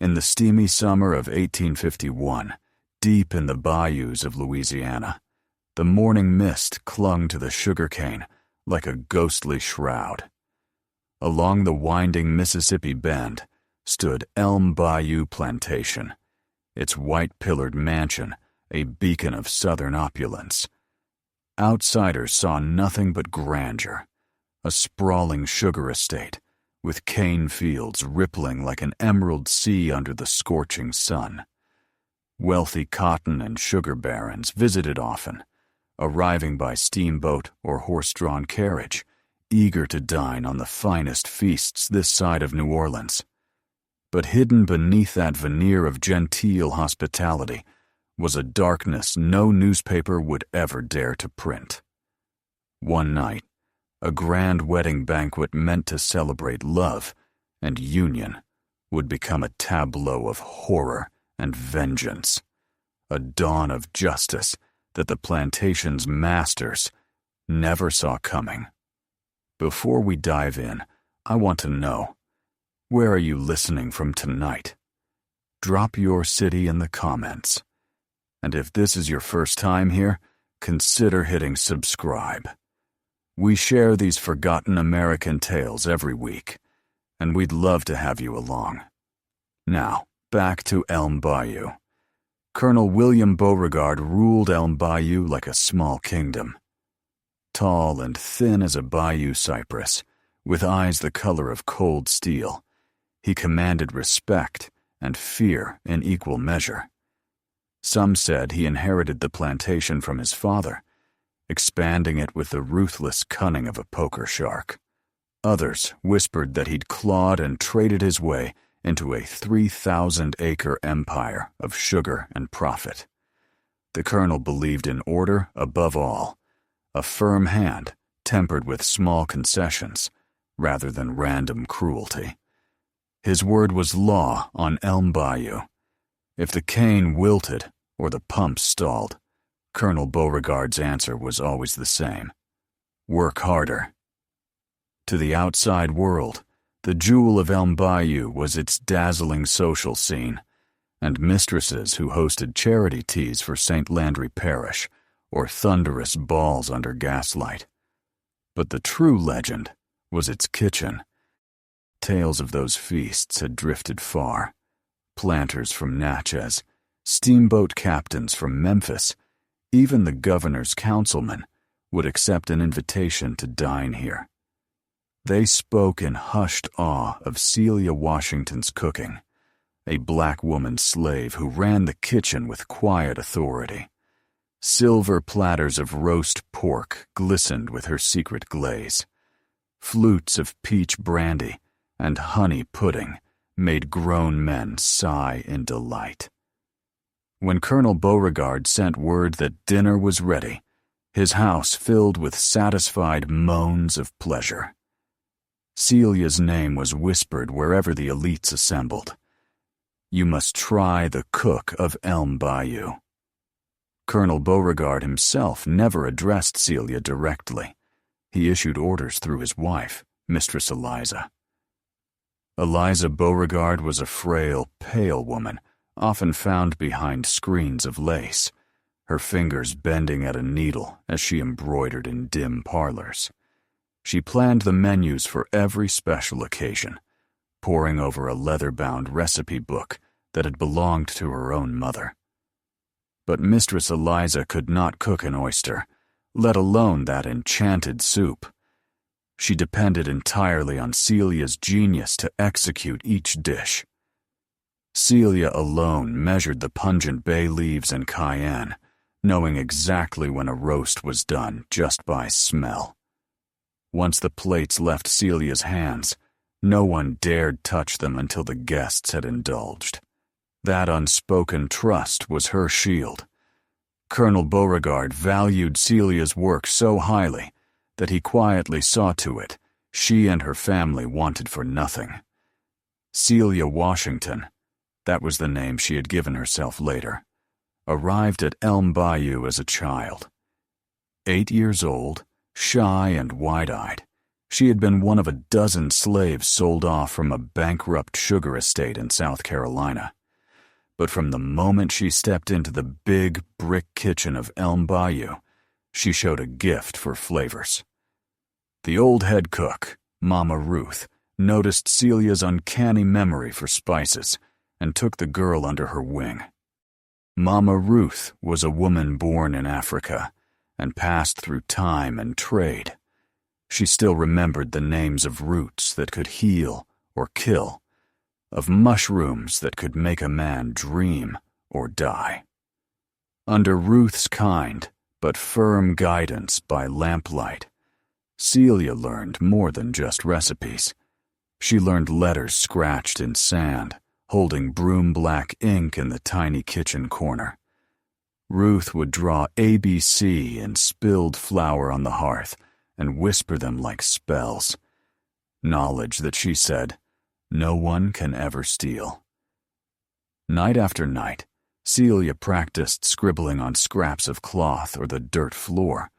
In the steamy summer of 1851, deep in the bayous of Louisiana, the morning mist clung to the sugarcane like a ghostly shroud. Along the winding Mississippi Bend stood Elm Bayou Plantation, its white-pillared mansion a beacon of southern opulence. Outsiders saw nothing but grandeur, a sprawling sugar estate with cane fields rippling like an emerald sea under the scorching sun. Wealthy cotton and sugar barons visited often, arriving by steamboat or horse-drawn carriage, eager to dine on the finest feasts this side of New Orleans. But hidden beneath that veneer of genteel hospitality was a darkness no newspaper would ever dare to print. One night, a grand wedding banquet meant to celebrate love and union would become a tableau of horror and vengeance, a dawn of justice that the plantation's masters never saw coming. Before we dive in, I want to know, where are you listening from tonight? Drop your city in the comments. And if this is your first time here, consider hitting subscribe. We share these forgotten American tales every week, and we'd love to have you along. Now, back to Elm Bayou. Colonel William Beauregard ruled Elm Bayou like a small kingdom. Tall and thin as a bayou cypress, with eyes the color of cold steel, he commanded respect and fear in equal measure. Some said he inherited the plantation from his father, expanding it with the ruthless cunning of a poker shark. Others whispered that he'd clawed and traded his way into a 3,000-acre empire of sugar and profit. The colonel believed in order above all, a firm hand tempered with small concessions rather than random cruelty. His word was law on Elm Bayou. If the cane wilted or the pump stalled, Colonel Beauregard's answer was always the same: work harder. To the outside world, the jewel of Elm Bayou was its dazzling social scene, and mistresses who hosted charity teas for St. Landry Parish or thunderous balls under gaslight. But the true legend was its kitchen. Tales of those feasts had drifted far. Planters from Natchez, steamboat captains from Memphis, even the governor's councilmen would accept an invitation to dine here. They spoke in hushed awe of Celia Washington's cooking, a black woman slave who ran the kitchen with quiet authority. Silver platters of roast pork glistened with her secret glaze. Flutes of peach brandy and honey pudding made grown men sigh in delight. When Colonel Beauregard sent word that dinner was ready, his house filled with satisfied moans of pleasure. Celia's name was whispered wherever the elites assembled. You must try the cook of Elm Bayou. Colonel Beauregard himself never addressed Celia directly. He issued orders through his wife, Mistress Eliza. Eliza Beauregard was a frail, pale woman, often found behind screens of lace, her fingers bending at a needle as she embroidered in dim parlors. She planned the menus for every special occasion, poring over a leather-bound recipe book that had belonged to her own mother. But Mistress Eliza could not cook an oyster, let alone that enchanted soup. She depended entirely on Celia's genius to execute each dish. Celia alone measured the pungent bay leaves and cayenne, knowing exactly when a roast was done just by smell. Once the plates left Celia's hands, no one dared touch them until the guests had indulged. That unspoken trust was her shield. Colonel Beauregard valued Celia's work so highly that he quietly saw to it she and her family wanted for nothing. Celia Washington, that was the name she had given herself later, arrived at Elm Bayou as a child. 8 years old, shy and wide-eyed, She had been one of a dozen slaves sold off from a bankrupt sugar estate in South Carolina. But from the moment she stepped into the big brick kitchen of Elm Bayou, she showed a gift for flavors. The old head cook, Mama Ruth, noticed Celia's uncanny memory for spices and took the girl under her wing. Mama Ruth was a woman born in Africa and passed through time and trade. She still remembered the names of roots that could heal or kill, of mushrooms that could make a man dream or die. Under Ruth's kind but firm guidance by lamplight, Celia learned more than just recipes. She learned letters scratched in sand, holding broom-black ink in the tiny kitchen corner. Ruth would draw ABC in spilled flour on the hearth and whisper them like spells. Knowledge that, she said, no one can ever steal. Night after night, Celia practiced scribbling on scraps of cloth or the dirt floor.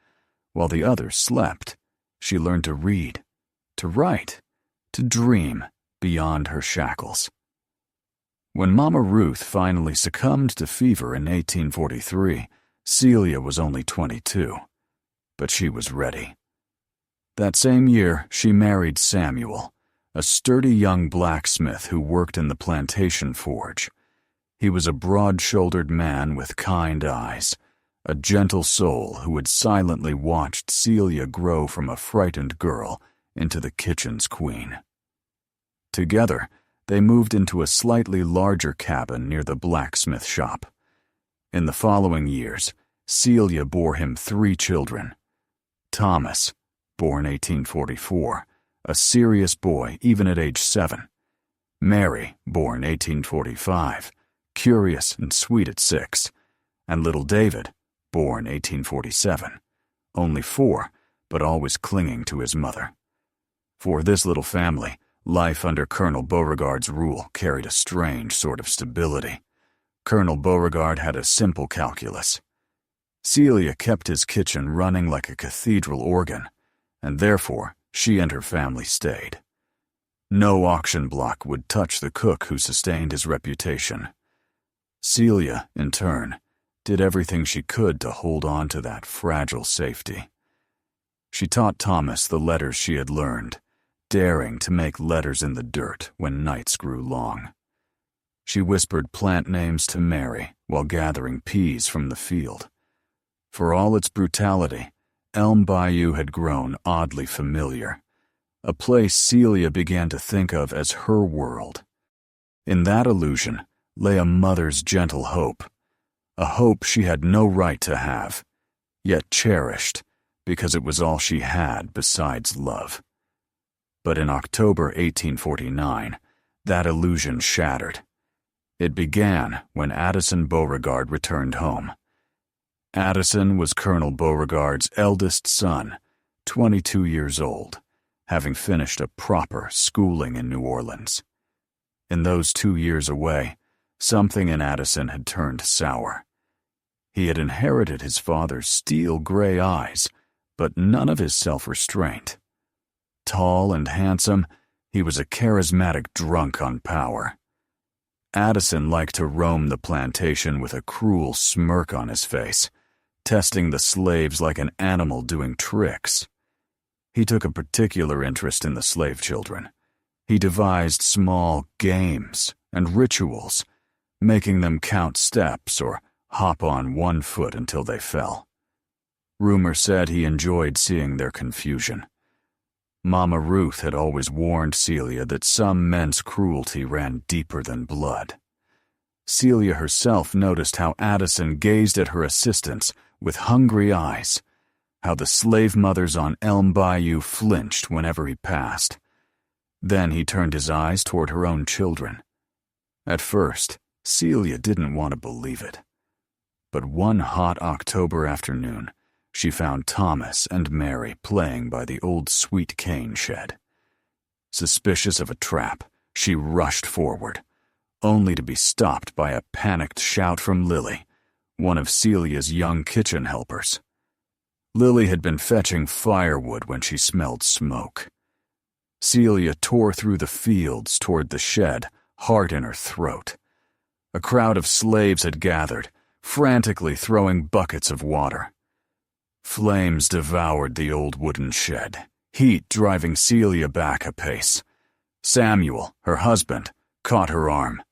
While the others slept, she learned to read, to write, to dream beyond her shackles. When Mama Ruth finally succumbed to fever in 1843, Celia was only 22. But she was ready. That same year, she married Samuel, a sturdy young blacksmith who worked in the plantation forge. He was a broad-shouldered man with kind eyes, a gentle soul who had silently watched Celia grow from a frightened girl into the kitchen's queen. Together, they moved into a slightly larger cabin near the blacksmith shop. In the following years, Celia bore him 3 children. Thomas, born 1844, a serious boy even at age 7. Mary, born 1845, curious and sweet at 6. And little David, born 1847, only 4, but always clinging to his mother. For this little family, life under Colonel Beauregard's rule carried a strange sort of stability. Colonel Beauregard had a simple calculus. Celia kept his kitchen running like a cathedral organ, and therefore she and her family stayed. No auction block would touch the cook who sustained his reputation. Celia, in turn, did everything she could to hold on to that fragile safety. She taught Thomas the letters she had learned, daring to make letters in the dirt when nights grew long. She whispered plant names to Mary while gathering peas from the field. For all its brutality, Elm Bayou had grown oddly familiar, a place Celia began to think of as her world. In that illusion lay a mother's gentle hope, a hope she had no right to have, yet cherished because it was all she had besides love. But in October 1849, that illusion shattered. It began when Addison Beauregard returned home. Addison was Colonel Beauregard's eldest son, 22 years old, having finished a proper schooling in New Orleans. In those 2 years away, something in Addison had turned sour. He had inherited his father's steel-gray eyes, but none of his self-restraint. Tall and handsome, he was a charismatic drunk on power. Addison liked to roam the plantation with a cruel smirk on his face, testing the slaves like an animal doing tricks. He took a particular interest in the slave children. He devised small games and rituals, making them count steps or hop on one foot until they fell. Rumor said he enjoyed seeing their confusion. Mama Ruth had always warned Celia that some men's cruelty ran deeper than blood. Celia herself noticed how Addison gazed at her assistants with hungry eyes, how the slave mothers on Elm Bayou flinched whenever he passed. Then he turned his eyes toward her own children. At first, Celia didn't want to believe it. But one hot October afternoon, she found Thomas and Mary playing by the old sweet cane shed. Suspicious of a trap, she rushed forward, only to be stopped by a panicked shout from Lily, one of Celia's young kitchen helpers. Lily had been fetching firewood when she smelled smoke. Celia tore through the fields toward the shed, heart in her throat. A crowd of slaves had gathered, frantically throwing buckets of water. Flames devoured the old wooden shed, heat driving Celia back a pace. Samuel, her husband, caught her arm.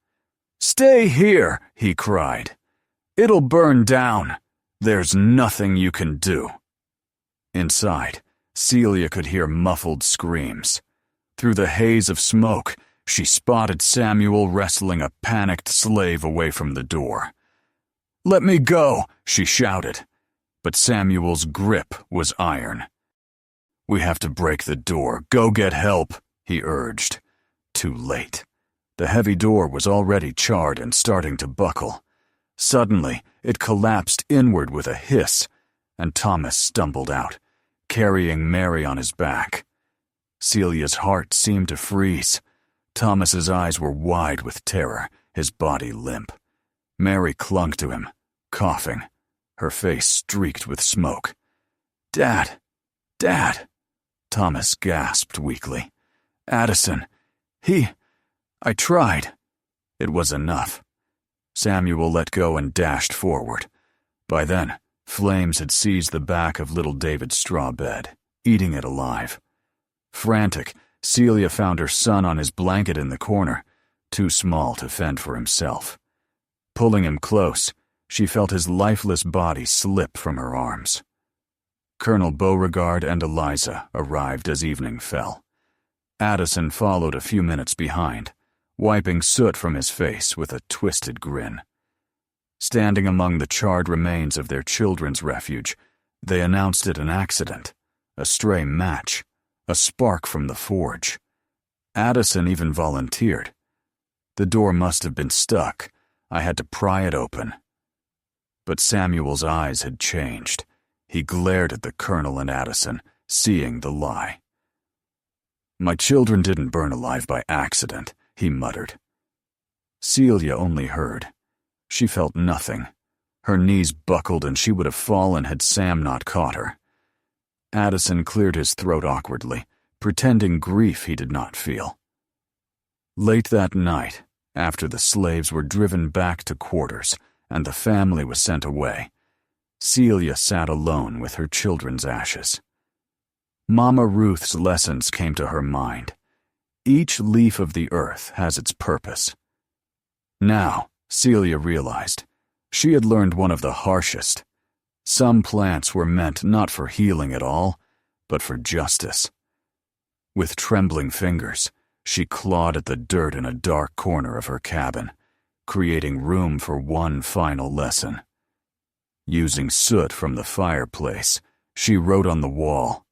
"Stay here," he cried. "It'll burn down. There's nothing you can do." Inside, Celia could hear muffled screams. Through the haze of smoke, she spotted Samuel wrestling a panicked slave away from the door. "Let me go," she shouted, but Samuel's grip was iron. "We have to break the door. Go get help," he urged. Too late. The heavy door was already charred and starting to buckle. Suddenly, it collapsed inward with a hiss, and Thomas stumbled out, carrying Mary on his back. Celia's heart seemed to freeze. Thomas's eyes were wide with terror, his body limp. Mary clung to him, coughing, her face streaked with smoke. "Dad! Dad!" Thomas gasped weakly. "Addison, I tried." It was enough. Samuel let go and dashed forward. By then, flames had seized the back of little David's straw bed, eating it alive. Frantic, Celia found her son on his blanket in the corner, too small to fend for himself. Pulling him close, she felt his lifeless body slip from her arms. Colonel Beauregard and Eliza arrived as evening fell. Addison followed a few minutes behind, wiping soot from his face with a twisted grin. Standing among the charred remains of their children's refuge, they announced it an accident, a stray match, a spark from the forge. Addison even volunteered. "The door must have been stuck. I had to pry it open." But Samuel's eyes had changed. He glared at the colonel and Addison, seeing the lie. "My children didn't burn alive by accident," he muttered. Celia only heard. She felt nothing. Her knees buckled and she would have fallen had Sam not caught her. Addison cleared his throat awkwardly, pretending grief he did not feel. Late that night, after the slaves were driven back to quarters and the family was sent away, Celia sat alone with her children's ashes. Mama Ruth's lessons came to her mind. Each leaf of the earth has its purpose. Now, Celia realized, she had learned one of the harshest. Some plants were meant not for healing at all, but for justice. With trembling fingers, she clawed at the dirt in a dark corner of her cabin, creating room for one final lesson. Using soot from the fireplace, she wrote on the wall,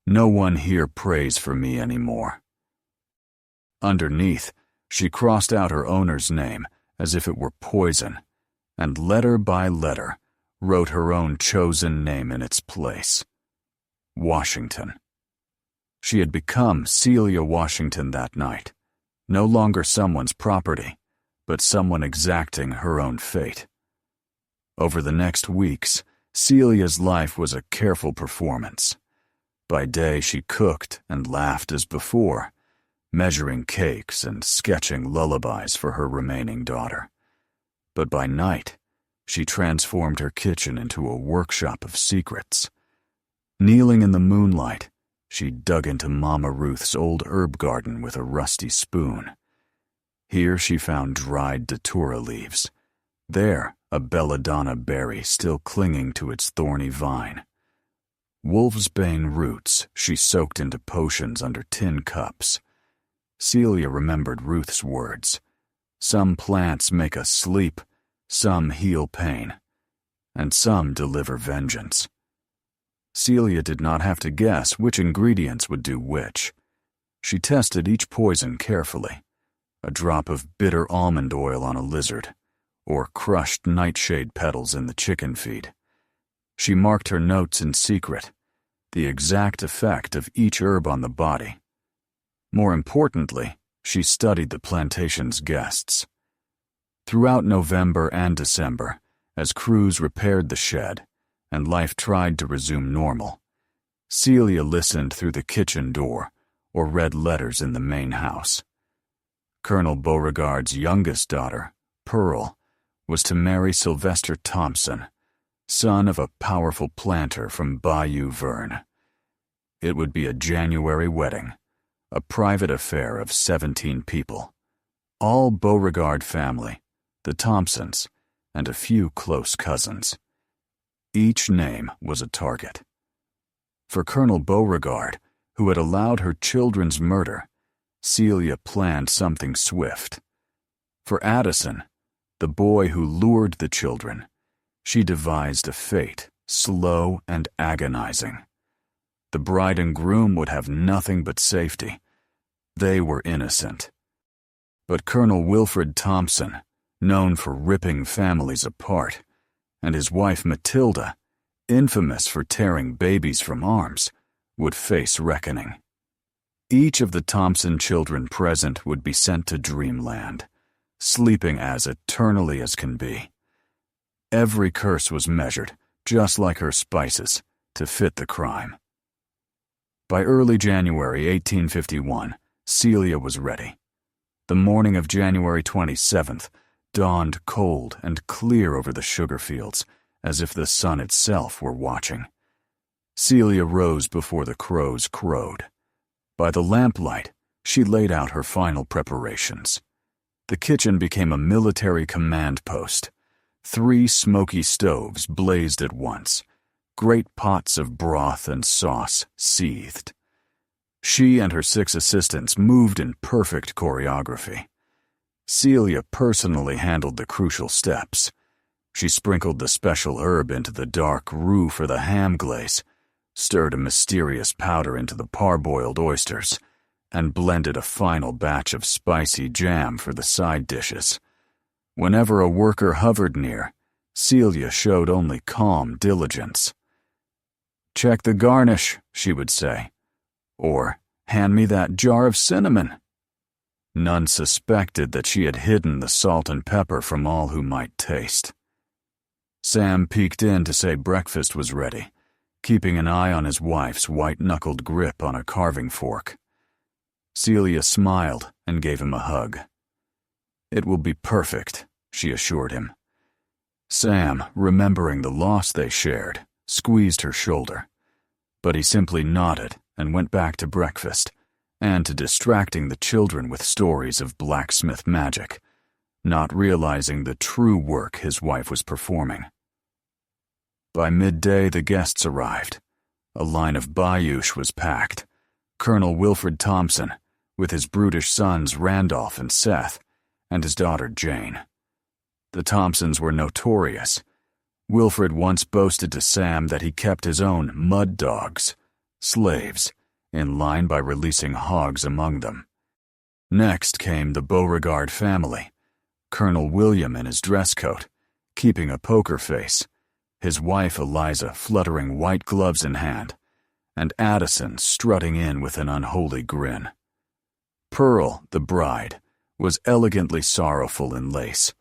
"No one here prays for me anymore." Underneath, she crossed out her owner's name as if it were poison, and letter by letter wrote her own chosen name in its place. Washington. She had become Celia Washington that night, no longer someone's property, but someone exacting her own fate. Over the next weeks, Celia's life was a careful performance. By day she cooked and laughed as before, measuring cakes and sketching lullabies for her remaining daughter. But by night, she transformed her kitchen into a workshop of secrets. Kneeling in the moonlight, she dug into Mama Ruth's old herb garden with a rusty spoon. Here she found dried datura leaves. There, a belladonna berry still clinging to its thorny vine. Wolfsbane roots she soaked into potions under tin cups. Celia remembered Ruth's words. Some plants make us sleep, some heal pain, and some deliver vengeance. Celia did not have to guess which ingredients would do which. She tested each poison carefully. A drop of bitter almond oil on a lizard, or crushed nightshade petals in the chicken feed. She marked her notes in secret, the exact effect of each herb on the body. More importantly, she studied the plantation's guests. Throughout November and December, as crews repaired the shed and life tried to resume normal, Celia listened through the kitchen door, or read letters in the main house. Colonel Beauregard's youngest daughter, Pearl, was to marry Sylvester Thompson, son of a powerful planter from Bayou Verne. It would be a January wedding, a private affair of 17 people, all Beauregard family, the Thompsons, and a few close cousins. Each name was a target. For Colonel Beauregard, who had allowed her children's murder, Celia planned something swift. For Addison, the boy who lured the children, she devised a fate slow and agonizing. The bride and groom would have nothing but safety. They were innocent. But Colonel Wilfred Thompson, known for ripping families apart, and his wife Matilda, infamous for tearing babies from arms, would face reckoning. Each of the Thompson children present would be sent to dreamland, sleeping as eternally as can be. Every curse was measured, just like her spices, to fit the crime. By early January 1851, Celia was ready. The morning of January 27th dawned cold and clear over the sugar fields, as if the sun itself were watching. Celia rose before the crows crowed. By the lamplight, she laid out her final preparations. The kitchen became a military command post. 3 smoky stoves blazed at once. Great pots of broth and sauce seethed. She and her 6 assistants moved in perfect choreography. Celia personally handled the crucial steps. She sprinkled the special herb into the dark roux for the ham glaze, stirred a mysterious powder into the parboiled oysters, and blended a final batch of spicy jam for the side dishes. Whenever a worker hovered near, Celia showed only calm diligence. "Check the garnish," she would say, or "Hand me that jar of cinnamon." None suspected that she had hidden the salt and pepper from all who might taste. Sam peeked in to say breakfast was ready, keeping an eye on his wife's white-knuckled grip on a carving fork. Celia smiled and gave him a hug. "It will be perfect," she assured him. Sam, remembering the loss they shared, squeezed her shoulder, but he simply nodded and went back to breakfast and to distracting the children with stories of blacksmith magic, not realizing the true work his wife was performing. By midday, the guests arrived. A line of barouche was packed. Colonel Wilfred Thompson, with his brutish sons Randolph and Seth, and his daughter Jane. The Thompsons were notorious. Wilfred once boasted to Sam that he kept his own mud dogs, slaves, in line by releasing hogs among them. Next came the Beauregard family, Colonel William in his dress coat, keeping a poker face, his wife Eliza fluttering white gloves in hand, and Addison strutting in with an unholy grin. Pearl, the bride, was elegantly sorrowful in lace,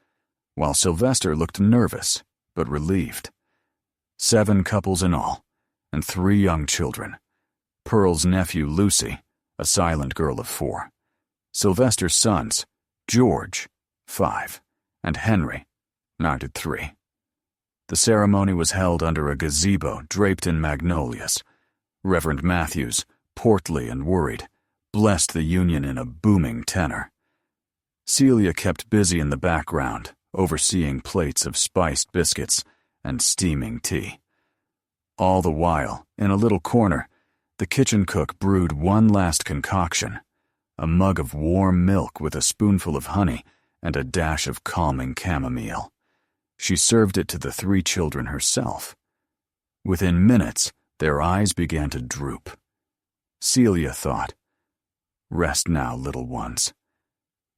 while Sylvester looked nervous but relieved. 7 couples in all, and 3 young children. Pearl's nephew Lucy, a silent girl of 4. Sylvester's sons, George, 5, and Henry, mounted 3. The ceremony was held under a gazebo draped in magnolias. Reverend Matthews, portly and worried, blessed the union in a booming tenor. Celia kept busy in the background, overseeing plates of spiced biscuits and steaming tea. All the while, in a little corner, the kitchen cook brewed one last concoction, a mug of warm milk with a spoonful of honey and a dash of calming chamomile. She served it to the 3 children herself. Within minutes, their eyes began to droop. Celia thought, "Rest now, little ones.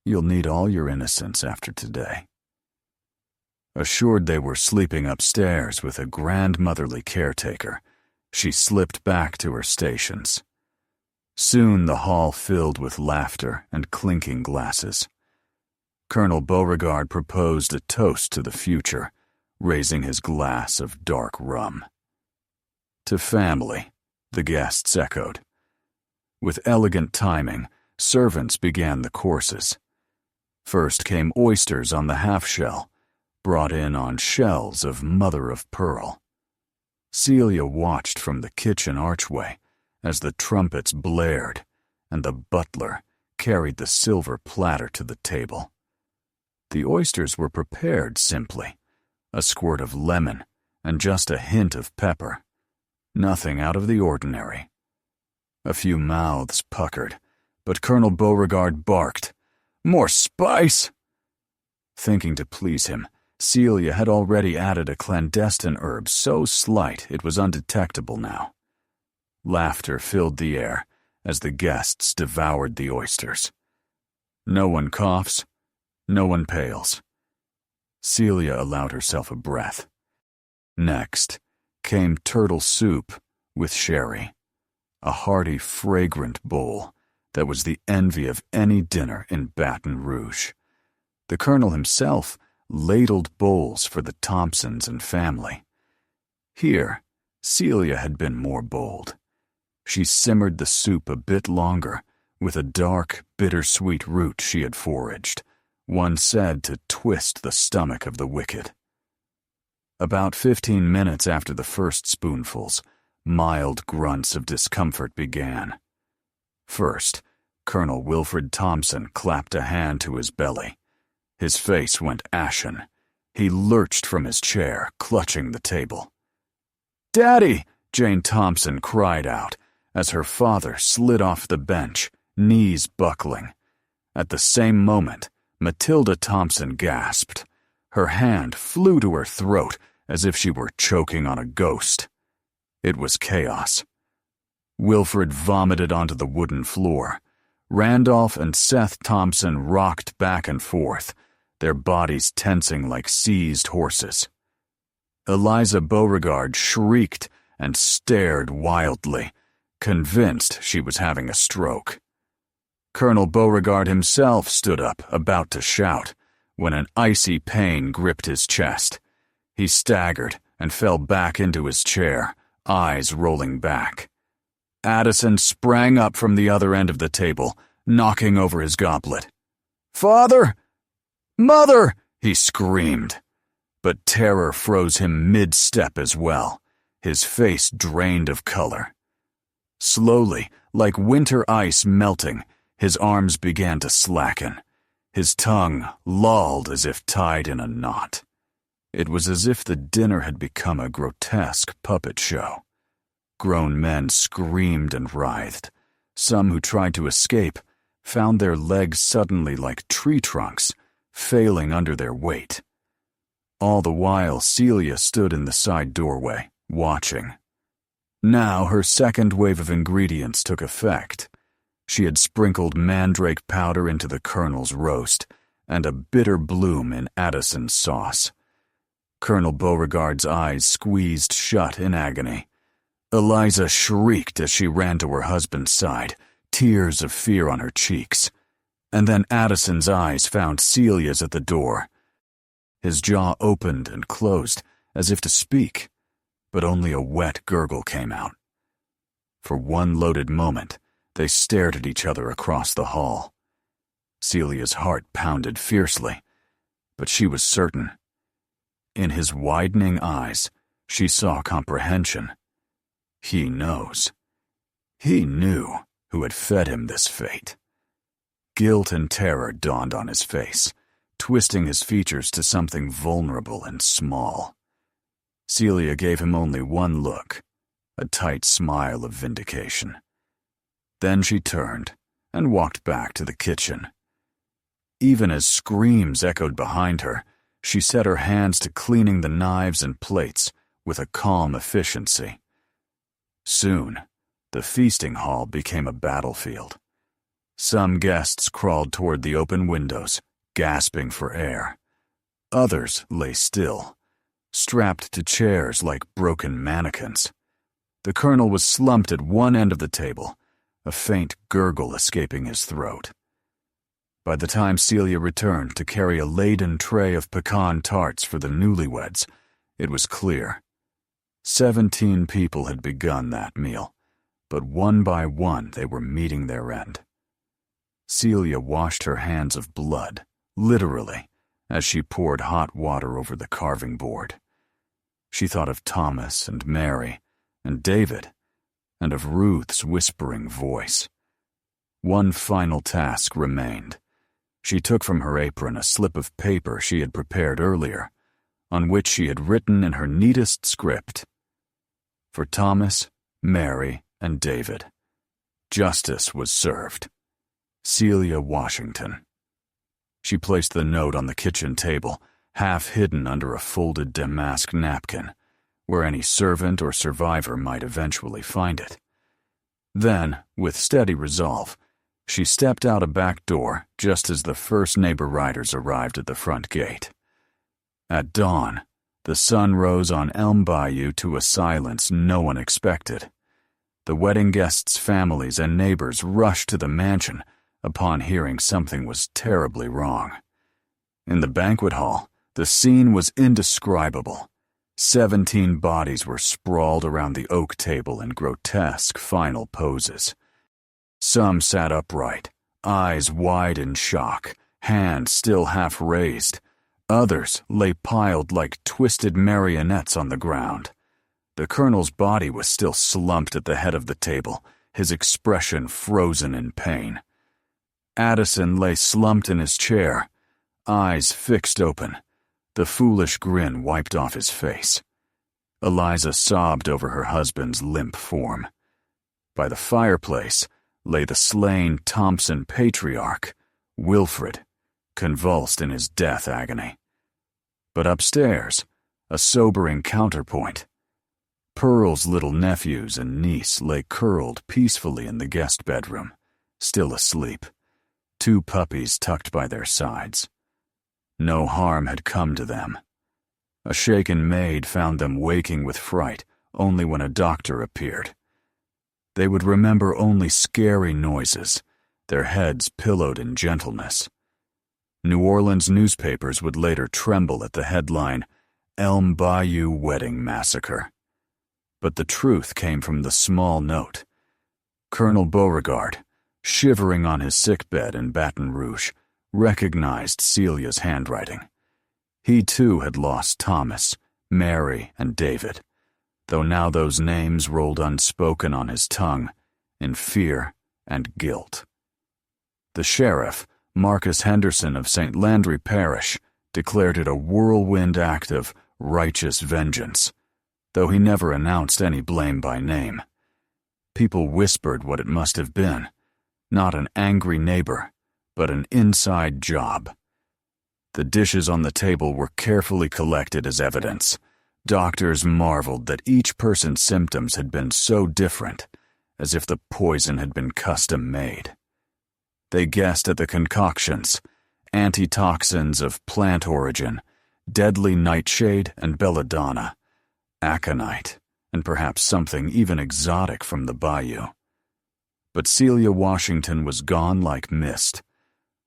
You'll need all your innocence after today." Assured they were sleeping upstairs with a grandmotherly caretaker, she slipped back to her stations. Soon the hall filled with laughter and clinking glasses. Colonel Beauregard proposed a toast to the future, raising his glass of dark rum. "To family," the guests echoed. With elegant timing, servants began the courses. First came oysters on the half-shell, brought in on shells of mother-of-pearl. Celia watched from the kitchen archway as the trumpets blared and the butler carried the silver platter to the table. The oysters were prepared simply, a squirt of lemon and just a hint of pepper. Nothing out of the ordinary. A few mouths puckered, but Colonel Beauregard barked, "More spice!" Thinking to please him, Celia had already added a clandestine herb so slight it was undetectable now. Laughter filled the air as the guests devoured the oysters. No one coughs, no one pales. Celia allowed herself a breath. Next came turtle soup with sherry, a hearty, fragrant bowl that was the envy of any dinner in Baton Rouge. The colonel himself ladled bowls for the Thompsons and family. Here, Celia had been more bold. She simmered the soup a bit longer with a dark, bittersweet root she had foraged, one said to twist the stomach of the wicked. About 15 minutes after the first spoonfuls, mild grunts of discomfort began. First, Colonel Wilfred Thompson clapped a hand to his belly. His face went ashen. He lurched from his chair, clutching the table. "Daddy!" Jane Thompson cried out as her father slid off the bench, knees buckling. At the same moment, Matilda Thompson gasped. Her hand flew to her throat as if she were choking on a ghost. It was chaos. Wilfred vomited onto the wooden floor. Randolph and Seth Thompson rocked back and forth, their bodies tensing like seized horses. Eliza Beauregard shrieked and stared wildly, convinced she was having a stroke. Colonel Beauregard himself stood up, about to shout, when an icy pain gripped his chest. He staggered and fell back into his chair, eyes rolling back. Addison sprang up from the other end of the table, knocking over his goblet. "Father! Mother!" he screamed. But terror froze him mid-step as well, his face drained of color. Slowly, like winter ice melting, his arms began to slacken. His tongue lolled as if tied in a knot. It was as if the dinner had become a grotesque puppet show. Grown men screamed and writhed. Some who tried to escape found their legs suddenly like tree trunks, failing under their weight. All the while, Celia stood in the side doorway, watching. Now her second wave of ingredients took effect. She had sprinkled mandrake powder into the colonel's roast, and a bitter bloom in Addison's sauce. Colonel Beauregard's eyes squeezed shut in agony. Eliza shrieked as she ran to her husband's side, tears of fear on her cheeks. And then Addison's eyes found Celia's at the door. His jaw opened and closed, as if to speak, but only a wet gurgle came out. For one loaded moment, they stared at each other across the hall. Celia's heart pounded fiercely, but she was certain. In his widening eyes, she saw comprehension. He knows. He knew who had fed him this fate. Guilt and terror dawned on his face, twisting his features to something vulnerable and small. Celia gave him only one look, a tight smile of vindication. Then she turned and walked back to the kitchen. Even as screams echoed behind her, she set her hands to cleaning the knives and plates with a calm efficiency. Soon, the feasting hall became a battlefield. Some guests crawled toward the open windows, gasping for air. Others lay still, strapped to chairs like broken mannequins. The colonel was slumped at one end of the table, a faint gurgle escaping his throat. By the time Celia returned to carry a laden tray of pecan tarts for the newlyweds, it was clear. 17 people had begun that meal, but one by one they were meeting their end. Celia washed her hands of blood, literally, as she poured hot water over the carving board. She thought of Thomas and Mary and David, and of Ruth's whispering voice. One final task remained. She took from her apron a slip of paper she had prepared earlier, on which she had written in her neatest script, "For Thomas, Mary, and David. Justice was served. Celia Washington." She placed the note on the kitchen table, half hidden under a folded damask napkin, where any servant or survivor might eventually find it. Then, with steady resolve, she stepped out a back door just as the first neighbor riders arrived at the front gate. At dawn, the sun rose on Elm Bayou to a silence no one expected. The wedding guests' families and neighbors rushed to the mansion upon hearing something was terribly wrong. In the banquet hall, the scene was indescribable. 17 bodies were sprawled around the oak table in grotesque final poses. Some sat upright, eyes wide in shock, hands still half raised. Others lay piled like twisted marionettes on the ground. The colonel's body was still slumped at the head of the table, his expression frozen in pain. Addison lay slumped in his chair, eyes fixed open, the foolish grin wiped off his face. Eliza sobbed over her husband's limp form. By the fireplace lay the slain Thompson patriarch, Wilfred, convulsed in his death agony. But upstairs, a sobering counterpoint. Pearl's little nephews and niece lay curled peacefully in the guest bedroom, still asleep, 2 puppies tucked by their sides. No harm had come to them. A shaken maid found them waking with fright only when a doctor appeared. They would remember only scary noises, their heads pillowed in gentleness. New Orleans newspapers would later tremble at the headline, "Elm Bayou Wedding Massacre." But the truth came from the small note. Colonel Beauregard, shivering on his sickbed in Baton Rouge, recognized Celia's handwriting. He too had lost Thomas, Mary, and David, though now those names rolled unspoken on his tongue in fear and guilt. The sheriff, Marcus Henderson of St. Landry Parish, declared it a whirlwind act of righteous vengeance, though he never announced any blame by name. People whispered what it must have been, not an angry neighbor, but an inside job. The dishes on the table were carefully collected as evidence. Doctors marveled that each person's symptoms had been so different, as if the poison had been custom-made. They guessed at the concoctions, antitoxins of plant origin, deadly nightshade and belladonna, aconite, and perhaps something even exotic from the bayou. But Celia Washington was gone like mist.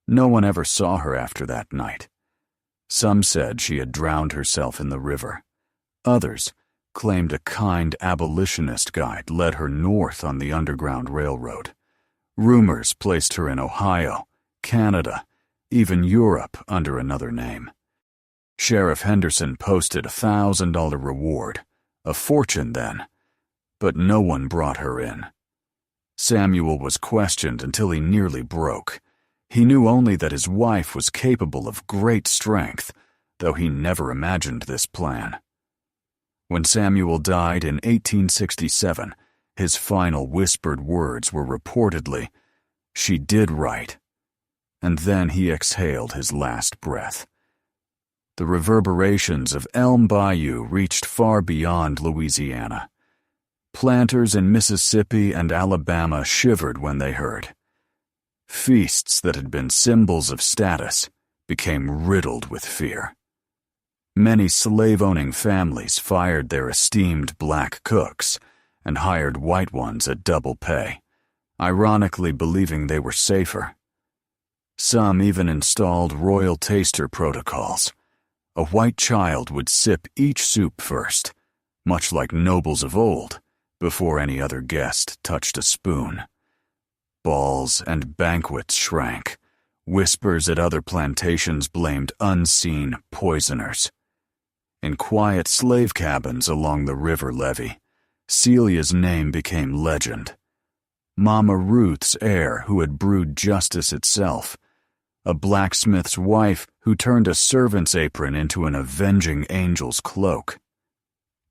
No one ever saw her after that night. Some said she had drowned herself in the river. Others claimed a kind abolitionist guide led her north on the Underground Railroad. Rumors placed her in Ohio, Canada, even Europe under another name. Sheriff Henderson posted a $1,000 reward, a fortune then, but no one brought her in. Samuel was questioned until he nearly broke. He knew only that his wife was capable of great strength, though he never imagined this plan. When Samuel died in 1867, his final whispered words were reportedly, "She did right," and then he exhaled his last breath. The reverberations of Elm Bayou reached far beyond Louisiana. Planters in Mississippi and Alabama shivered when they heard. Feasts that had been symbols of status became riddled with fear. Many slave-owning families fired their esteemed black cooks and hired white ones at double pay, ironically believing they were safer. Some even installed royal taster protocols. A white child would sip each soup first, much like nobles of old, before any other guest touched a spoon. Balls and banquets shrank. Whispers at other plantations blamed unseen poisoners. In quiet slave cabins along the river levee, Celia's name became legend. Mama Ruth's heir who had brewed justice itself. A blacksmith's wife who turned a servant's apron into an avenging angel's cloak.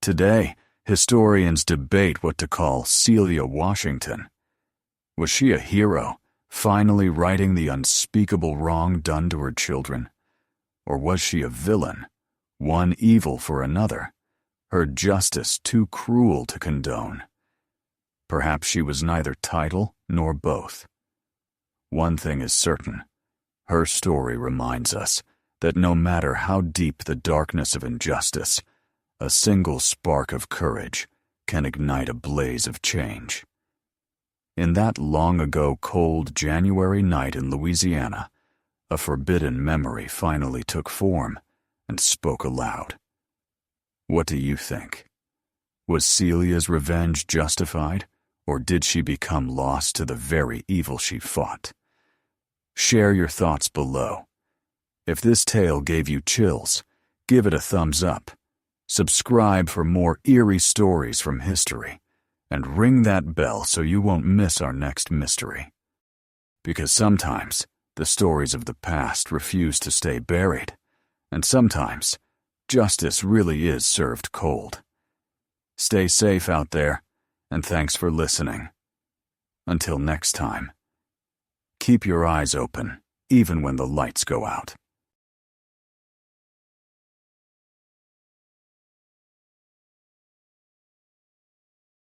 Today, historians debate what to call Celia Washington. Was she a hero, finally righting the unspeakable wrong done to her children? Or was she a villain, one evil for another, her justice too cruel to condone? Perhaps she was neither title nor both. One thing is certain. Her story reminds us that no matter how deep the darkness of injustice, a single spark of courage can ignite a blaze of change. In that long-ago cold January night in Louisiana, a forbidden memory finally took form and spoke aloud. What do you think? Was Celia's revenge justified, or did she become lost to the very evil she fought? Share your thoughts below. If this tale gave you chills, give it a thumbs up. Subscribe for more eerie stories from history, and ring that bell so you won't miss our next mystery. Because sometimes the stories of the past refuse to stay buried, and sometimes justice really is served cold. Stay safe out there, and thanks for listening. Until next time, keep your eyes open, even when the lights go out.